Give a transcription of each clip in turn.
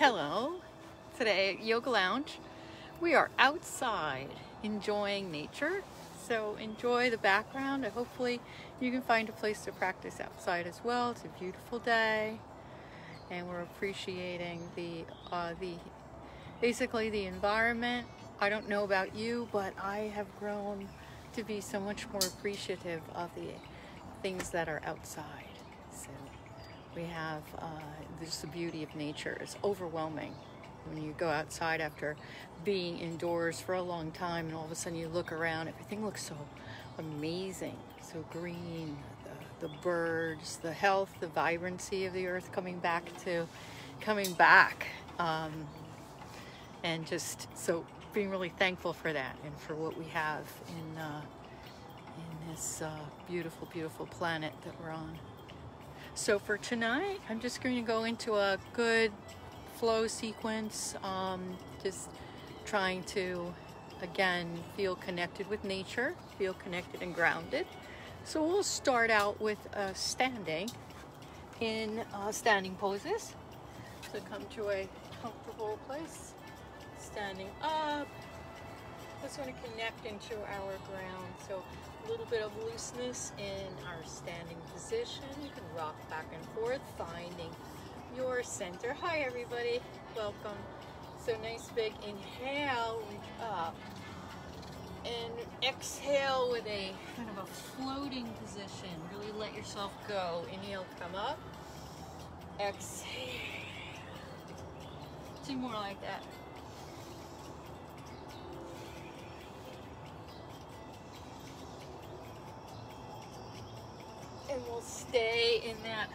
Hello. Today at Yoga Lounge, we are outside enjoying nature. So enjoy the background and hopefully you can find a place to practice outside as well. It's a beautiful day and we're appreciating basically the environment. I don't know about you, but I have grown to be so much more appreciative of the things that are outside. So we have just the beauty of nature. It's overwhelming when you go outside after being indoors for a long time and all of a sudden you look around, everything looks so amazing, so green, the birds, the health, the vibrancy of the earth coming back, and just so being really thankful for that and for what we have in this beautiful, beautiful planet that we're on. So for tonight, I'm just going to go into a good flow sequence, just trying to, again, feel connected with nature, feel connected and grounded. So we'll start out with standing in standing poses. So come to a comfortable place, standing up. Just want to connect into our ground. So a little bit of looseness in our standing position. You can rock back and forth, finding your center. Hi everybody, welcome. So nice big inhale, reach up. And exhale with a kind of a floating position. Really let yourself go. Inhale, come up. Exhale. 2 more like that. And we'll stay in that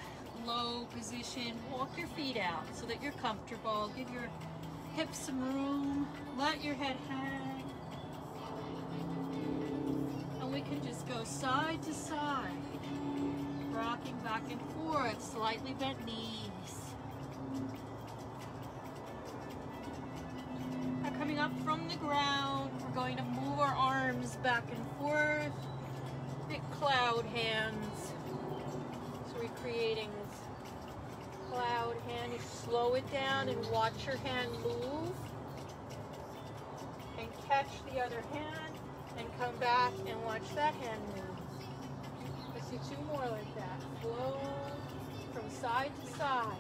low position. Walk your feet out so that you're comfortable. Give your hips some room. Let your head hang. And we can just go side to side, rocking back and forth, slightly bent knees. Now coming up from the ground, we're going to move our arms back and forth. Big cloud hands. So we're creating this cloud hand. You slow it down and watch your hand move. And catch the other hand and come back and watch that hand move. Let's do 2 more like that. Flow from side to side.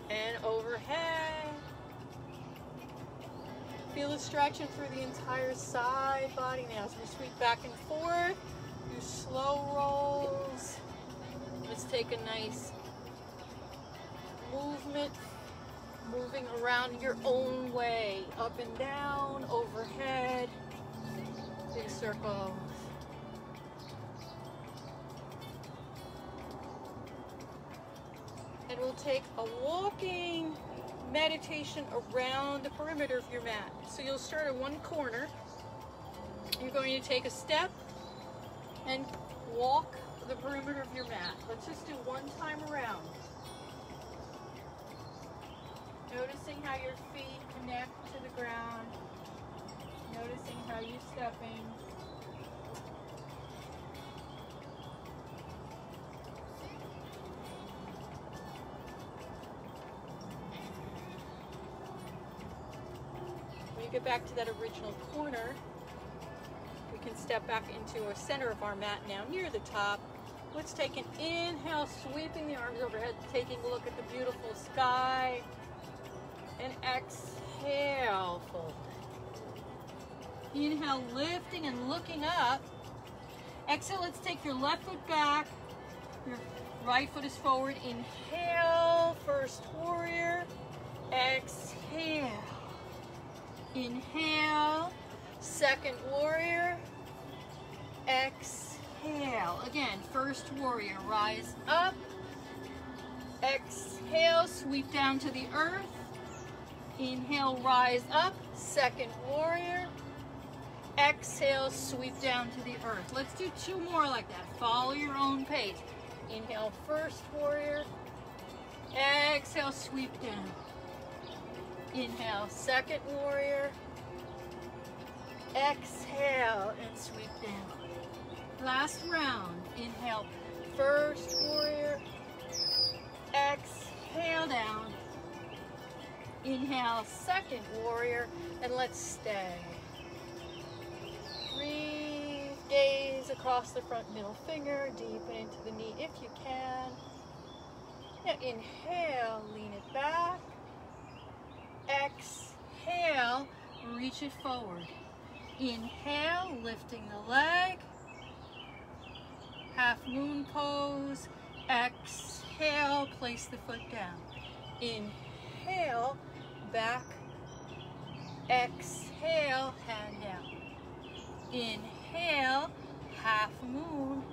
And overhead. Feel the stretching through the entire side body now. So we sweep back and forth, do slow rolls. Let's take a nice movement, moving around your own way, up and down, overhead, big circles. And we'll take a walking meditation around the perimeter of your mat. So you'll start at one corner. You're going to take a step and walk the perimeter of your mat. Let's just do 1 time around. Noticing how your feet connect to the ground. Noticing how you're stepping. Get back to that original corner, we can step back into a center of our mat now near the top. Let's take an inhale, sweeping the arms overhead, taking a look at the beautiful sky, and exhale, fold. Inhale, lifting and looking up. Exhale, let's take your left foot back, your right foot is forward. Inhale, first warrior. Exhale. Inhale, second warrior, exhale. Again, first warrior, rise up, exhale, sweep down to the earth. Inhale, rise up, second warrior, exhale, sweep down to the earth. Let's do 2 more like that. Follow your own pace. Inhale, first warrior, exhale, sweep down. Inhale, second warrior. Exhale and sweep down. Last round. Inhale, first warrior. Exhale down. Inhale, second warrior, and let's stay. Breathe, gaze across the front middle finger, deepen into the knee if you can. Now inhale, lean it back. Exhale, reach it forward. Inhale, lifting the leg. Half moon pose. Exhale, place the foot down. Inhale, back. Exhale, hand down. Inhale, half moon.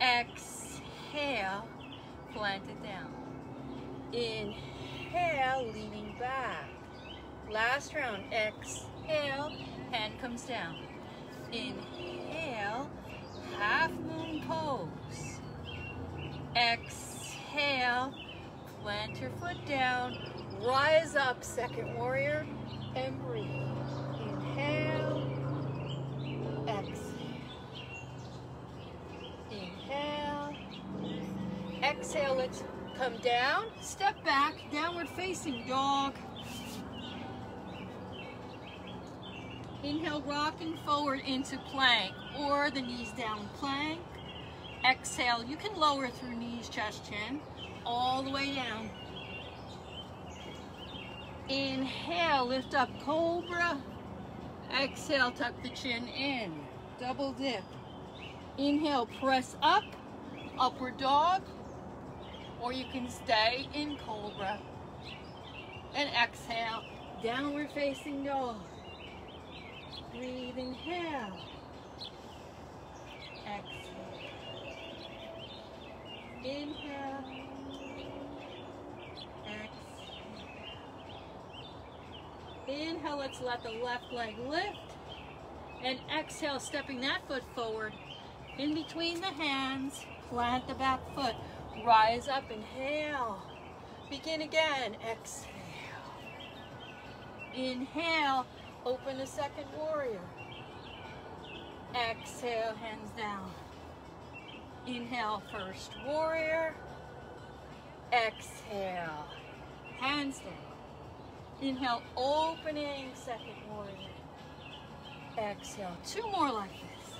Exhale, plant it down. Inhale, leaning back. Last round. Exhale, hand comes down. Inhale, half moon pose. Exhale, plant your foot down. Rise up, second warrior, and breathe. Inhale, exhale. Inhale, exhale, let's come down, step back, downward facing dog. Inhale, rocking forward into plank or the knees down plank. Exhale, you can lower through knees, chest, chin, all the way down. Inhale, lift up, cobra. Exhale, tuck the chin in, double dip. Inhale, press up, upward dog, or you can stay in cobra. And exhale, downward facing dog. Breathe, inhale. Exhale. Inhale. Exhale. Inhale, let's let the left leg lift. And exhale, stepping that foot forward. In between the hands, plant the back foot. Rise up, inhale. Begin again, exhale. Inhale, open a second warrior. Exhale, hands down. Inhale, first warrior. Exhale, hands down. Inhale, opening second warrior. Exhale, two more like this.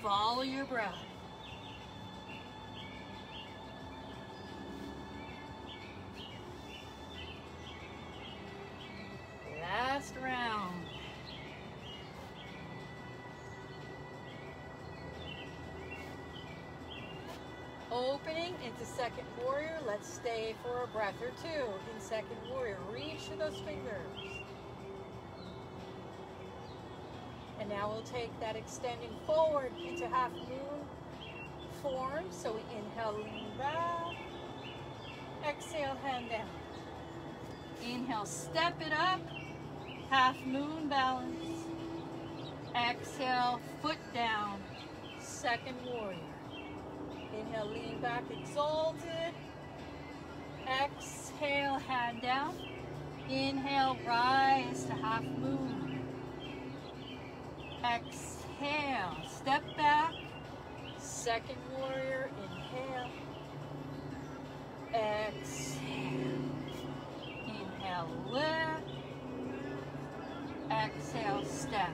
Follow your breath. Last round. Opening into second warrior. Let's stay for a breath or two. In second warrior, reach to those fingers. And now we'll take that extending forward into half moon form. So we inhale, lean back. Exhale, hand down. Inhale, step it up. Half moon balance. Exhale, foot down. Second warrior. Inhale, lean back, exalted. Exhale, hand down. Inhale, rise to half moon. Exhale, step back. Second warrior, inhale. Exhale. Inhale, lift. Exhale, step.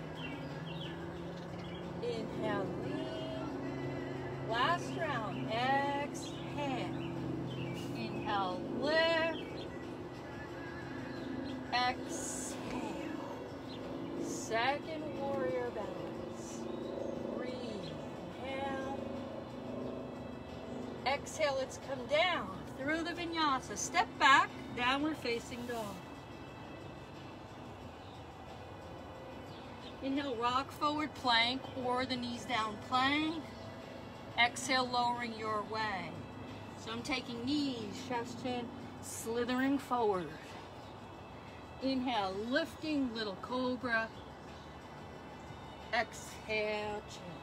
Inhale, lean. Last round, exhale. Inhale, lift. Exhale. Second warrior balance. Breathe. Inhale. Exhale, let's come down through the vinyasa. Step back, downward facing dog. Inhale, rock forward plank or the knees down plank. Exhale, lowering your way. So I'm taking knees, chest, chin, slithering forward. Inhale, lifting, little cobra. Exhale, chin.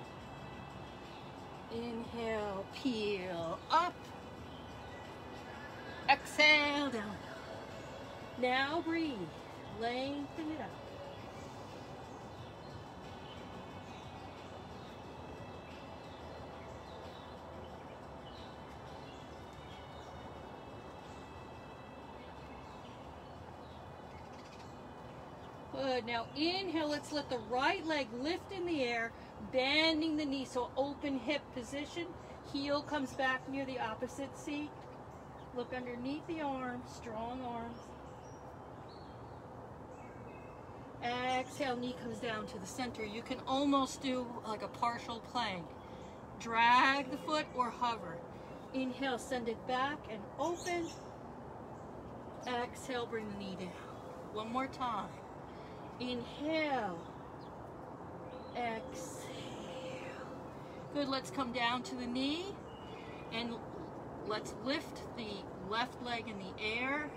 Inhale, peel up. Exhale, down. Now breathe, lengthen it up. Good. Now inhale, let's let the right leg lift in the air, bending the knee, so open hip position. Heel comes back near the opposite seat. Look underneath the arms, strong arms. Exhale, knee comes down to the center. You can almost do like a partial plank. Drag the foot or hover. Inhale, send it back and open. Exhale, bring the knee down. One more time. Inhale. Exhale. Good, let's come down to the knee and let's lift the left leg in the air.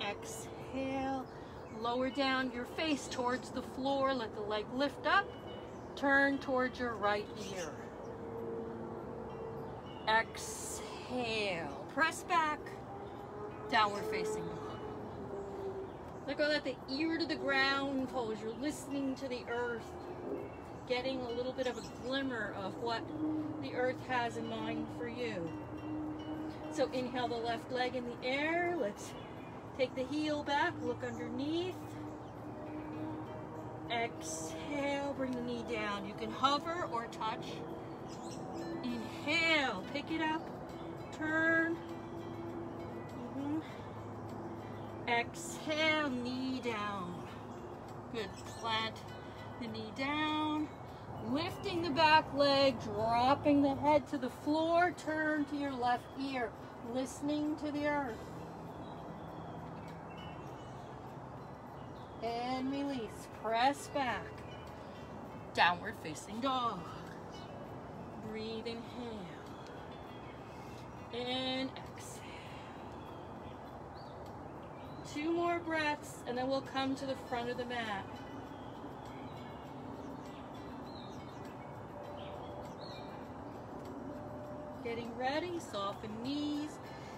Exhale. Lower down your face towards the floor. Let the leg lift up. Turn towards your right ear. Exhale. Press back. Downward facing dog. Let go, let the ear to the ground pose. You're listening to the earth, getting a little bit of a glimmer of what the earth has in mind for you. So inhale the left leg in the air. Let's take the heel back, look underneath. Exhale, bring the knee down. You can hover or touch. Inhale, pick it up, turn. Exhale, knee down. Good, plant the knee down. Lifting the back leg, dropping the head to the floor. Turn to your left ear, listening to the earth. And release, press back. Downward facing dog. Breathe, inhale. And exhale. 2 more breaths, and then we'll come to the front of the mat. Getting ready, soften knees.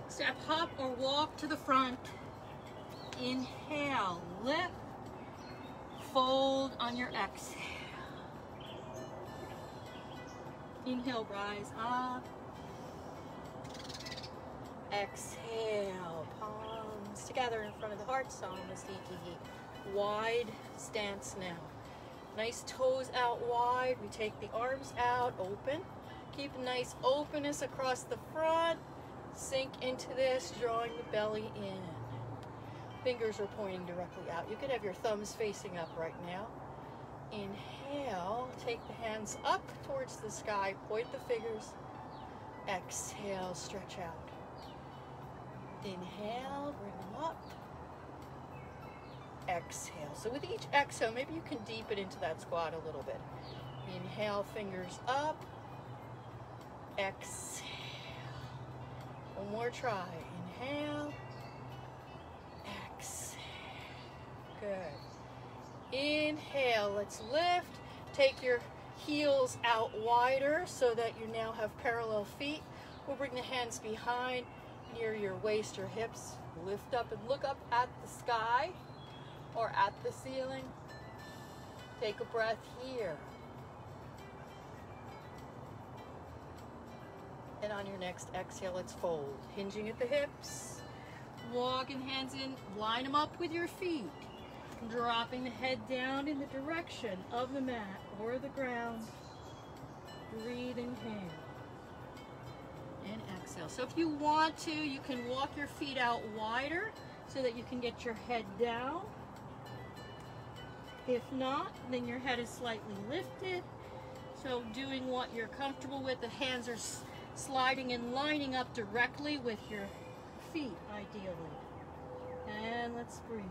Step, hop, or walk to the front. Inhale, lift. Fold on your exhale. Inhale, rise up. Exhale, palms together in front of the heart, Samasthiti. Wide stance now. Nice toes out wide. We take the arms out, open. Keep a nice openness across the front. Sink into this, drawing the belly in. Fingers are pointing directly out. You could have your thumbs facing up right now. Inhale, take the hands up towards the sky, point the fingers. Exhale, stretch out. Inhale, bring them up. Exhale. So with each exhale, maybe you can deepen into that squat a little bit. Inhale, fingers up. Exhale. One more try. Inhale. Exhale. Good. Inhale. Let's lift. Take your heels out wider so that you now have parallel feet. We'll bring the hands behind near your waist or hips. Lift up and look up at the sky or at the ceiling. Take a breath here. And on your next exhale, let's fold. Hinging at the hips. Walking hands in, line them up with your feet. Dropping the head down in the direction of the mat or the ground. Breathe, inhale. And exhale. So if you want to, you can walk your feet out wider so that you can get your head down. If not, then your head is slightly lifted. So doing what you're comfortable with, the hands are sliding and lining up directly with your feet, ideally. And let's breathe.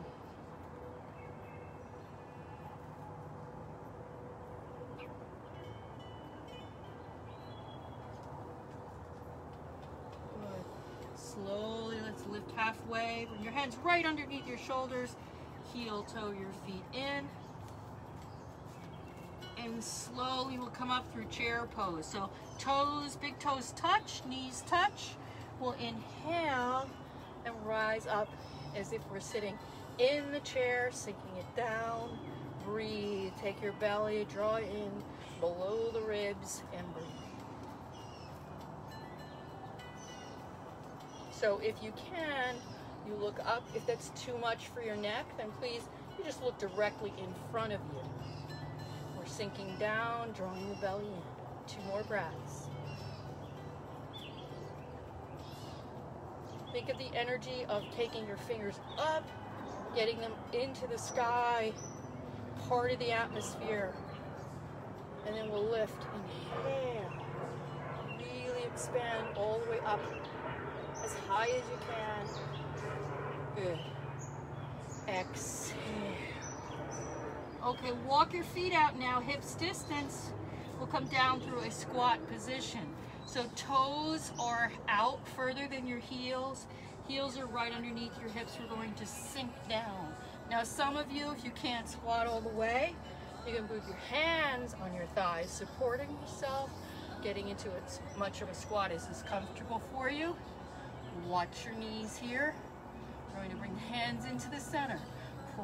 Good. Slowly, let's lift halfway. Bring your hands right underneath your shoulders. Heel toe your feet in. And slowly we'll come up through chair pose. So toes, big toes touch, knees touch. We'll inhale and rise up as if we're sitting in the chair, sinking it down. Breathe, take your belly, draw in below the ribs and breathe. So if you can, you look up. If that's too much for your neck, then please You just look directly in front of you. We're sinking down, drawing the belly in. 2 more breaths. Think of the energy of taking your fingers up, getting them into the sky, part of the atmosphere. And then we'll lift. Inhale. Really expand all the way up as high as you can. Good. Exhale. Okay, walk your feet out now, hips distance. We'll come down through a squat position. So toes are out further than your heels. Heels are right underneath your hips. We're going to sink down. Now some of you, if you can't squat all the way, you can move your hands on your thighs, supporting yourself, getting into as much of a squat as is comfortable for you. Watch your knees here. We're going to bring the hands into the center.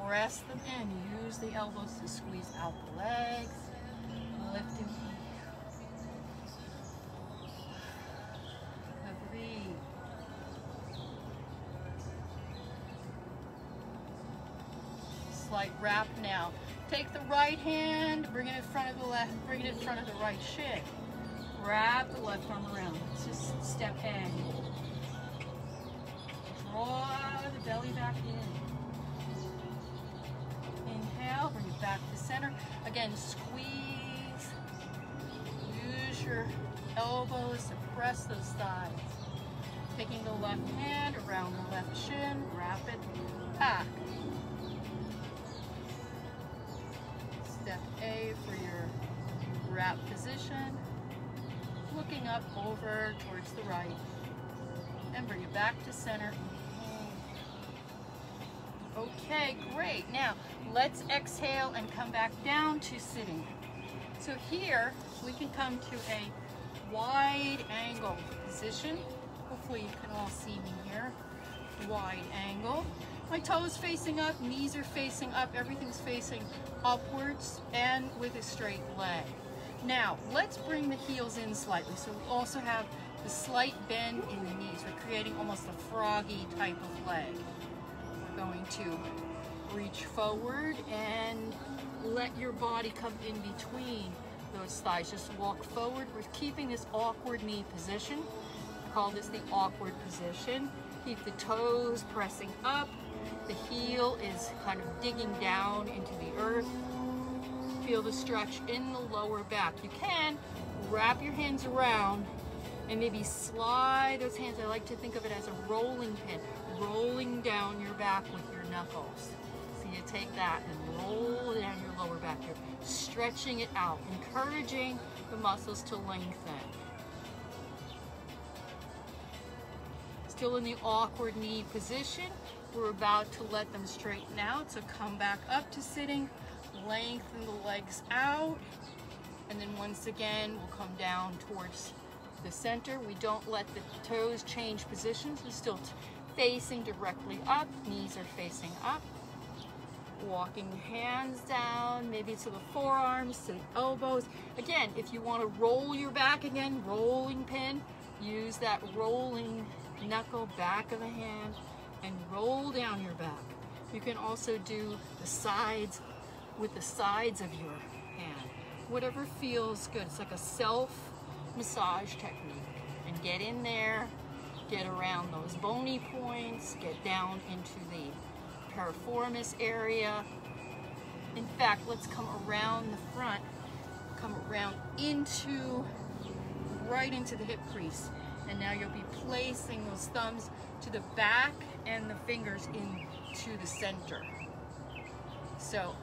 Press them in. Use the elbows to squeeze out the legs. Lift and breathe. Slight wrap now. Take the right hand, bring it in front of the left, bring it in front of the right shin. Wrap the left arm around. It's just step in. Draw the belly back in. Inhale, bring it back to center. Again, squeeze. Use your elbows to press those thighs. Taking the left hand around the left shin, wrap it back. Step A for your wrap position. Looking up over towards the right. And bring it back to center. Okay, great. Now, let's exhale and come back down to sitting. So here, we can come to a wide angle position. Hopefully you can all see me here. Wide angle. My toes facing up, knees are facing up, everything's facing upwards and with a straight leg. Now, let's bring the heels in slightly. So we also have the slight bend in the knees. We're creating almost a froggy type of leg. We're going to reach forward and let your body come in between those thighs. Just walk forward. We're keeping this awkward knee position. I call this the awkward position. Keep the toes pressing up. The heel is kind of digging down into the earth. Feel the stretch in the lower back. You can wrap your hands around and maybe slide those hands. I like to think of it as a rolling pin, rolling down your back with your knuckles. So you take that and roll down your lower back. You're stretching it out, encouraging the muscles to lengthen. Still in the awkward knee position. We're about to let them straighten out. So come back up to sitting, lengthen the legs out, and then once again, we'll come down towards the center. We don't let the toes change positions. We're still facing directly up, knees are facing up. Walking hands down, maybe to the forearms, to the elbows. Again, if you want to roll your back again, rolling pin, use that rolling knuckle back of the hand and roll down your back. You can also do the sides with the sides of your hand. Whatever feels good. It's like a self-massage technique. And get in there, get around those bony points, get down into the piriformis area. In fact, let's come around the front, come around into, right into the hip crease. And now you'll be placing those thumbs to the back and the fingers into the center. So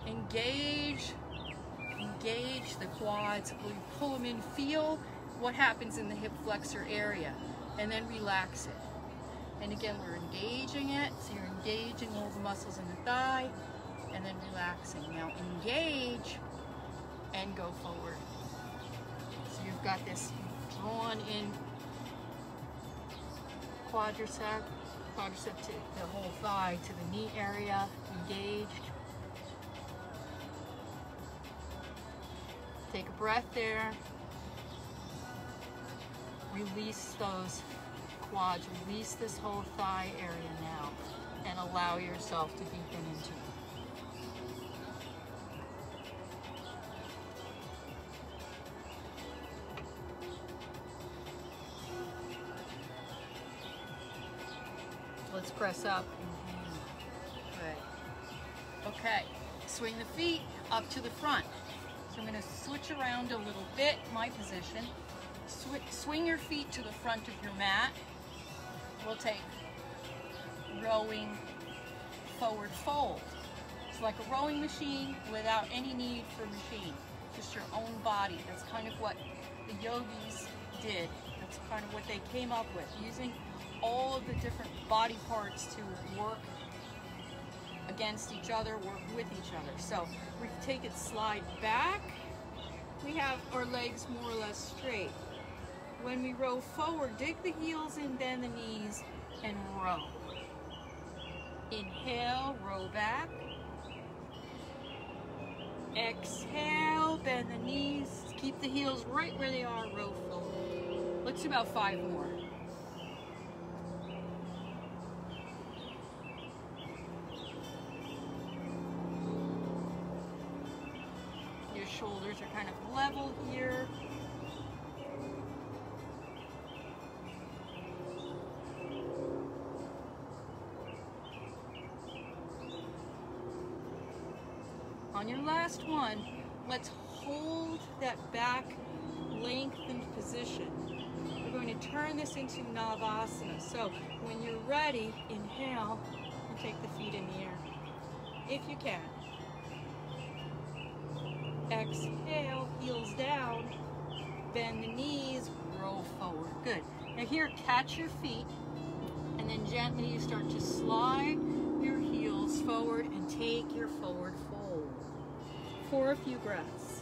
engage the quads, pull them in, feel what happens in the hip flexor area, and then relax it. And again, we're engaging it, so you're engaging all the muscles in the thigh, and then relaxing. Now engage and go forward. So you've got this drawn in quadricep to the whole thigh, to the knee area, engaged. Take a breath there. Release those quads, release this whole thigh area now. and allow yourself to deepen into it. Let's press up. Good. Okay, swing the feet up to the front. So I'm going to switch around a little bit, my position. Swing your feet to the front of your mat. We'll take rowing forward fold. It's like a rowing machine without any need for machine. Just your own body. That's kind of what the yogis did. That's kind of what they came up with, using all of the different body parts to work against each other, work with each other. So we take it, slide back. We have our legs more or less straight. When we row forward, dig the heels in, bend the knees, and row. Inhale, row back. Exhale, bend the knees. Keep the heels right where they are, row forward. Let's do about 5 more. Your shoulders are kind of level here. On your last one, let's hold that back lengthened position. We're going to turn this into Navasana. So when you're ready, inhale and take the feet in the air, if you can. Exhale, heels down, bend the knees, roll forward. Good. Now here, catch your feet, and then gently you start to slide your heels forward and take your forward fold for a few breaths.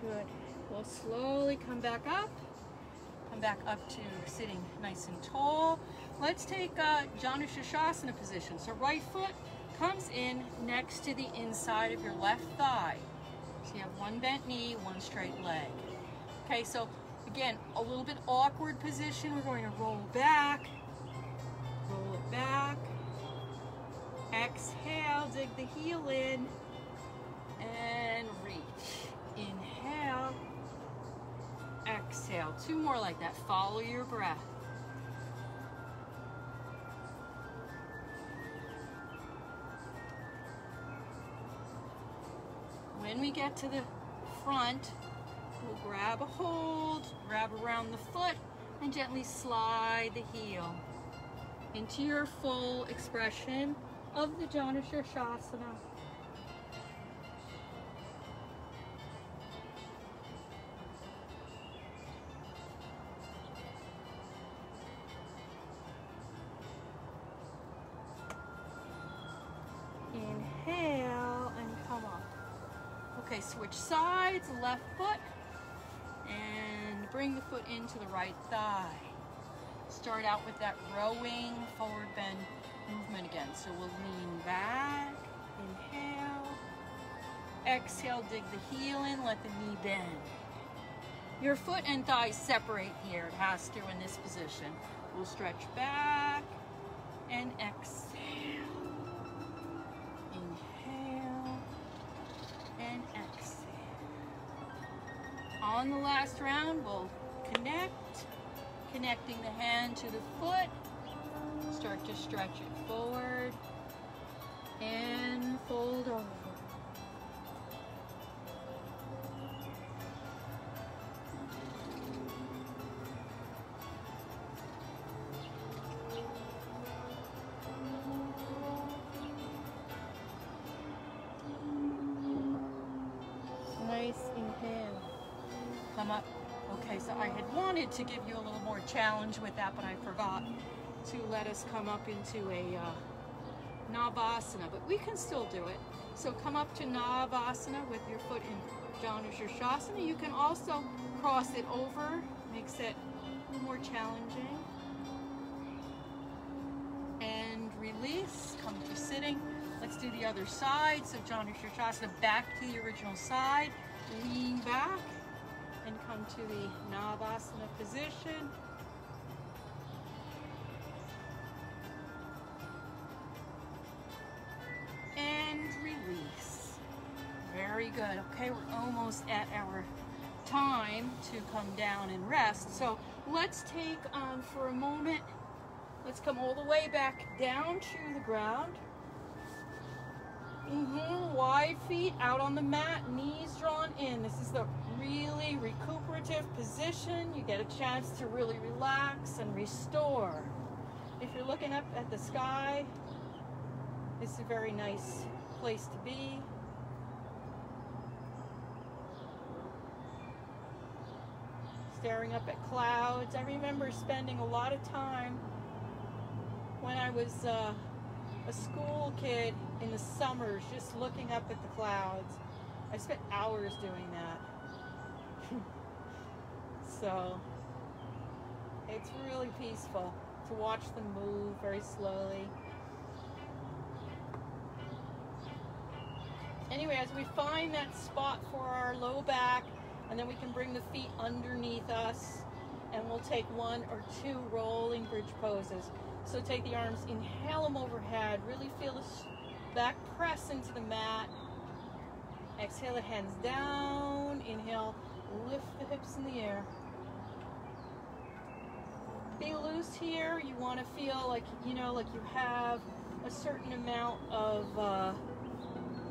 Good. We'll slowly come back up to sitting nice and tall. Let's take Janu Sirsasana position. So right foot comes in next to the inside of your left thigh. So you have one bent knee, one straight leg. Okay, so again, a little bit awkward position. We're going to roll back, roll it back. Exhale, dig the heel in, and reach. Inhale, exhale. 2 more like that. Follow your breath. When we get to the front, we'll grab a hold, grab around the foot, and gently slide the heel into your full expression of the Janu Sirsasana. Inhale and come up. Okay, switch sides, left foot, and bring the foot into the right thigh. Start out with that rowing forward bend movement again. So we'll lean back, inhale, exhale, dig the heel in, let the knee bend. Your foot and thighs separate here. It has to in this position. We'll stretch back and exhale. And exhale. On the last round, we'll connecting the hand to the foot. Start to stretch it forward and fold over. Nice inhale. Come up. Okay, so I had wanted to give you a little more challenge with that, but I forgot to let us come up into a Navasana, but we can still do it. So come up to Navasana with your foot in Janu Sirsasana. You can also cross it over, makes it a little more challenging. And release. release, come to sitting. Let's do the other side. So Janu Sirsasana, back to the original side, lean back, and come to the Navasana position. And release. Very good. Okay, we're almost at our time to come down and rest. So let's take for a moment, let's come all the way back down to the ground. Wide feet out on the mat, knees drawn in. This is the really recuperative position. You get a chance to really relax and restore. If you're looking up at the sky, it's a very nice place to be. Staring up at clouds. I remember spending a lot of time when I was a school kid in the summers just looking up at the clouds. I spent hours doing that. So it's really peaceful to watch them move very slowly. Anyway, as we find that spot for our low back, and then we can bring the feet underneath us, and we'll take 1 or 2 rolling bridge poses. So take the arms, inhale them overhead, really feel the back press into the mat. Exhale the hands down, inhale, lift the hips in the air. Be loose here. You want to feel like, like you have a certain amount of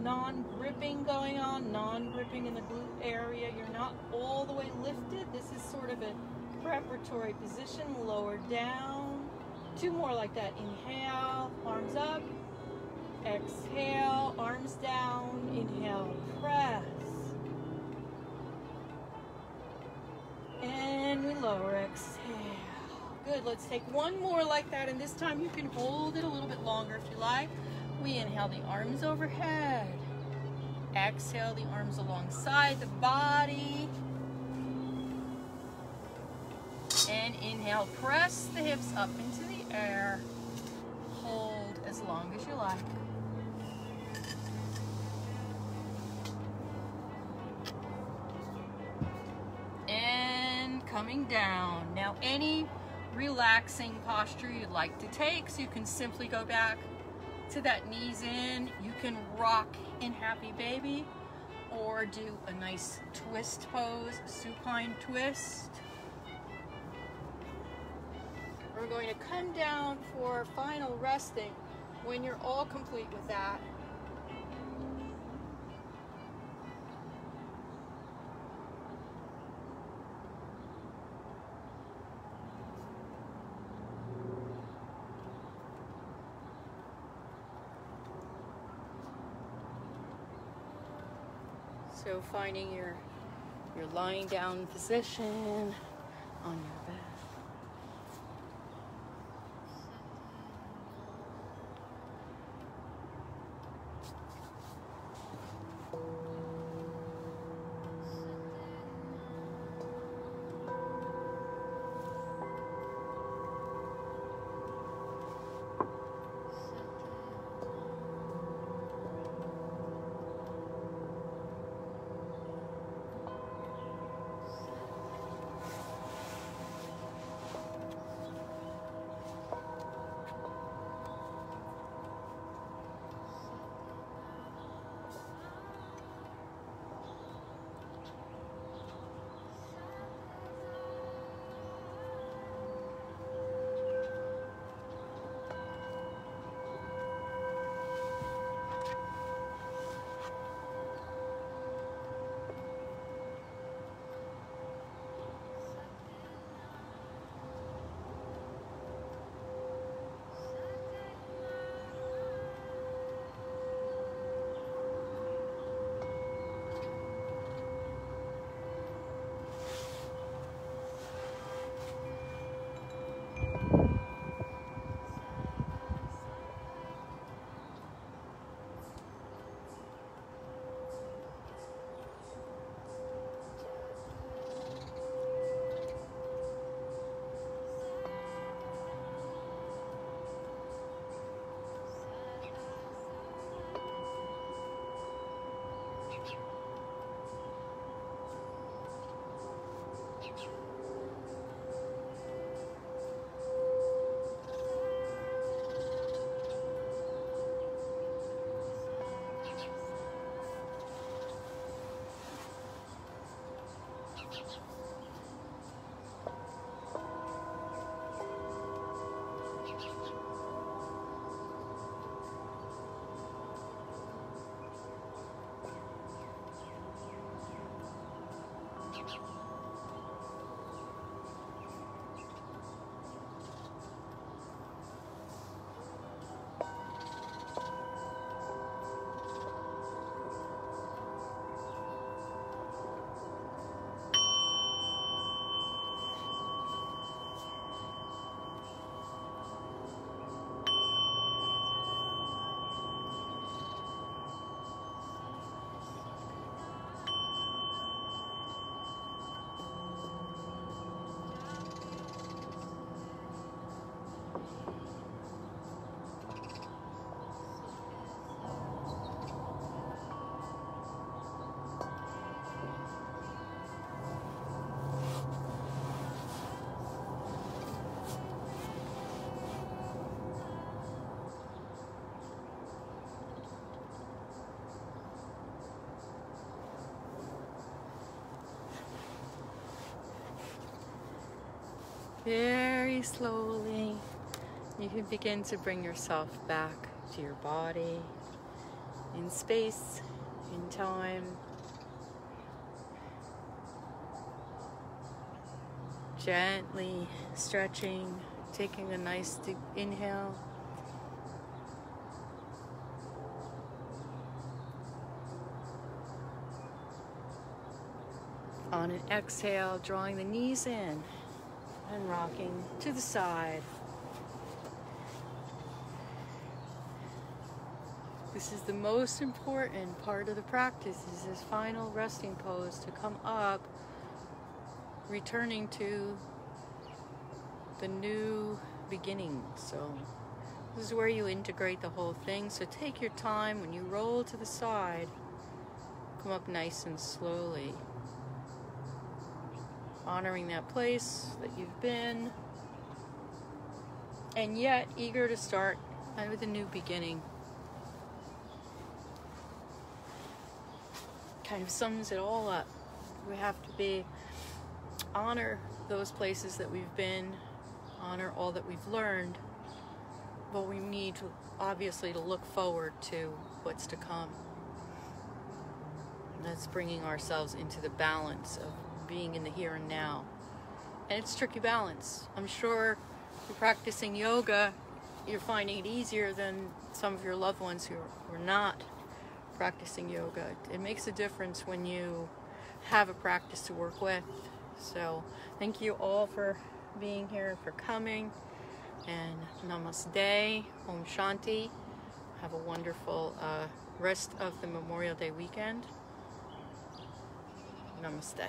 non-gripping going on, non-gripping in the glute area. You're not all the way lifted. This is sort of a preparatory position. Lower down. 2 more like that. Inhale, arms up. Exhale, arms down. Inhale, press. And we lower, exhale. Good, let's take 1 more like that, and this time you can hold it a little bit longer if you like. We inhale the arms overhead. Exhale the arms alongside the body. And inhale, press the hips up into the air. Hold as long as you like. And coming down. Now any relaxing posture you'd like to take, so you can simply go back to that knees in. You can rock in Happy Baby or do a nice twist pose, supine twist. We're going to come down for final resting when you're all complete with that. So finding your lying down position on your bed. Very slowly, you can begin to bring yourself back to your body, in space, in time. Gently stretching, taking a nice deep inhale. On an exhale, drawing the knees in and rocking to the side. This is the most important part of the practice, is this final resting pose, to come up, returning to the new beginning. So this is where you integrate the whole thing. So take your time. When you roll to the side, come up nice and slowly, honoring that place that you've been, and yet eager to start with a new beginning. Kind of sums it all up. We have to honor those places that we've been, honor all that we've learned, but we need to, obviously, to look forward to what's to come. And that's bringing ourselves into the balance of being in the here and now. And it's tricky balance. I'm sure if you're practicing yoga, you're finding it easier than some of your loved ones who are not practicing yoga. It makes a difference when you have a practice to work with. So thank you all for being here, for coming, and namaste, Om Shanti. Have a wonderful rest of the Memorial Day weekend. Namaste.